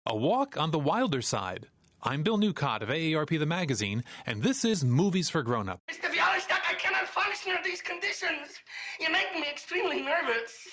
A walk on the wilder side. I'm Bill Newcott of AARP The Magazine, and this is Movies for Grownups. Mr. Bialystok, I cannot function under these conditions. You're making me extremely nervous.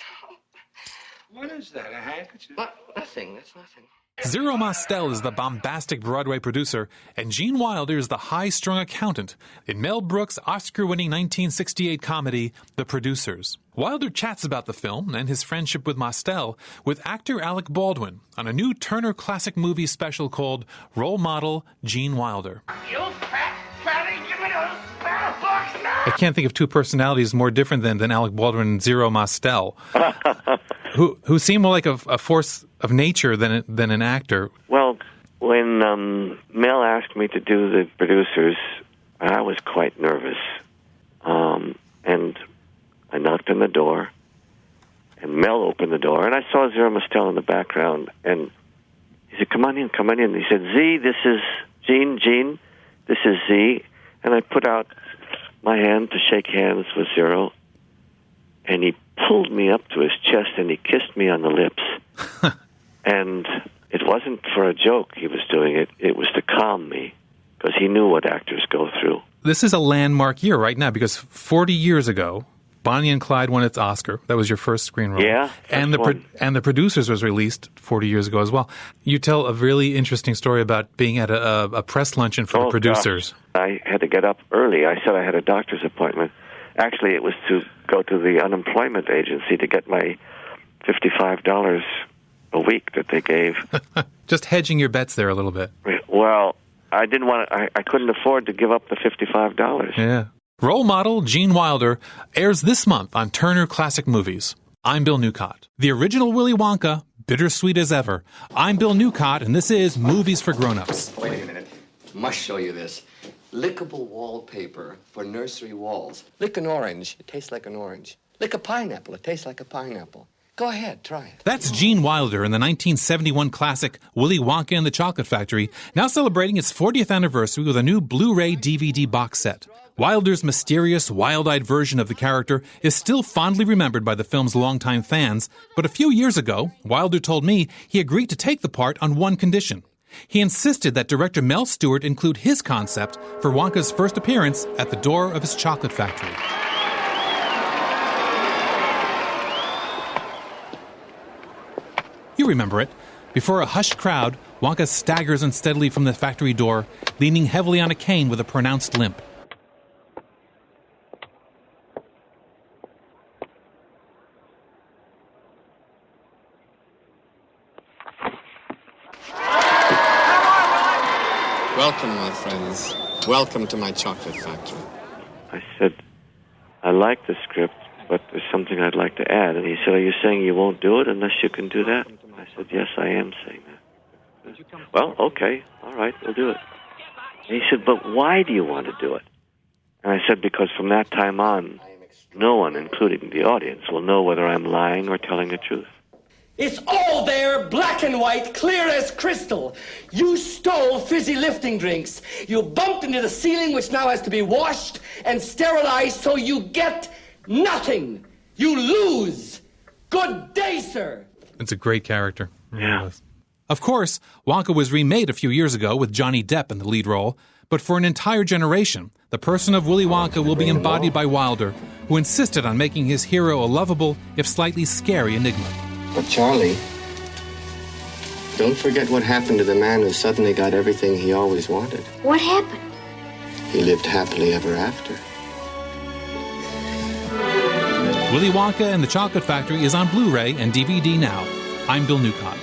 What is that, a handkerchief? Nothing, that's nothing. Zero Mostel is the bombastic Broadway producer, and Gene Wilder is the high-strung accountant in Mel Brooks' Oscar-winning 1968 comedy, The Producers. Wilder chats about the film and his friendship with Mostel with actor Alec Baldwin on a new Turner Classic Movies special called Role Model Gene Wilder. You fat fatty, give me those spare books now! I can't think of two personalities more different than Alec Baldwin and Zero Mostel, who seem more like a force of nature than an actor. Well, when Mel asked me to do The Producers, I was quite nervous. And I knocked on the door, and Mel opened the door, and I saw Zero Mostel in the background, and he said, come on in. And he said, Z, this is Gene, this is Z. And I put out my hand to shake hands with Zero, and he pulled me up to his chest, and he kissed me on the lips. And it wasn't for a joke he was doing it. It was to calm me, because he knew what actors go through. This is a landmark year right now, because 40 years ago, Bonnie and Clyde won its Oscar. That was your first screen role. Yeah, and The Producers was released 40 years ago as well. You tell a really interesting story about being at a press luncheon for The Producers. Gosh. I had to get up early. I said I had a doctor's appointment. Actually, it was to go to the unemployment agency to get my $55 a week that they gave. Just hedging your bets there a little bit. Well, I didn't want to. I couldn't afford to give up the $55. Yeah. Role Model Gene Wilder airs this month on Turner Classic Movies. I'm Bill Newcott. The original Willy Wonka, bittersweet as ever. I'm Bill Newcott, and this is Movies for Grownups. Wait a minute. Must show you this. Lickable wallpaper for nursery walls. Lick an orange. It tastes like an orange. Lick a pineapple. It tastes like a pineapple. Go ahead, try it. That's Gene Wilder in the 1971 classic Willy Wonka and the Chocolate Factory, now celebrating its 40th anniversary with a new Blu-ray DVD box set. Wilder's mysterious, wild-eyed version of the character is still fondly remembered by the film's longtime fans, but a few years ago, Wilder told me he agreed to take the part on one condition. He insisted that director Mel Stewart include his concept for Wonka's first appearance at the door of his chocolate factory. You remember it. Before a hushed crowd, Wonka staggers unsteadily from the factory door, leaning heavily on a cane with a pronounced limp. Welcome, my friends. Welcome to my chocolate factory. I said, I like the script, but there's something I'd like to add. And he said, are you saying you won't do it unless you can do that? I said, yes, I am saying that. Well, okay, all right, we'll do it. And he said, but why do you want to do it? And I said, because from that time on, no one, including the audience, will know whether I'm lying or telling the truth. It's all there, black and white, clear as crystal. You stole fizzy lifting drinks. You bumped into the ceiling, which now has to be washed and sterilized, so you get nothing. You lose. Good day, sir. It's a great character. Yeah. Of course, Wonka was remade a few years ago with Johnny Depp in the lead role, but for an entire generation, the person of Willy Wonka will be embodied by Wilder, who insisted on making his hero a lovable, if slightly scary enigma. But Charlie, don't forget what happened to the man who suddenly got everything he always wanted. What happened? He lived happily ever after. Willy Wonka and the Chocolate Factory is on Blu-ray and DVD now. I'm Bill Newcott.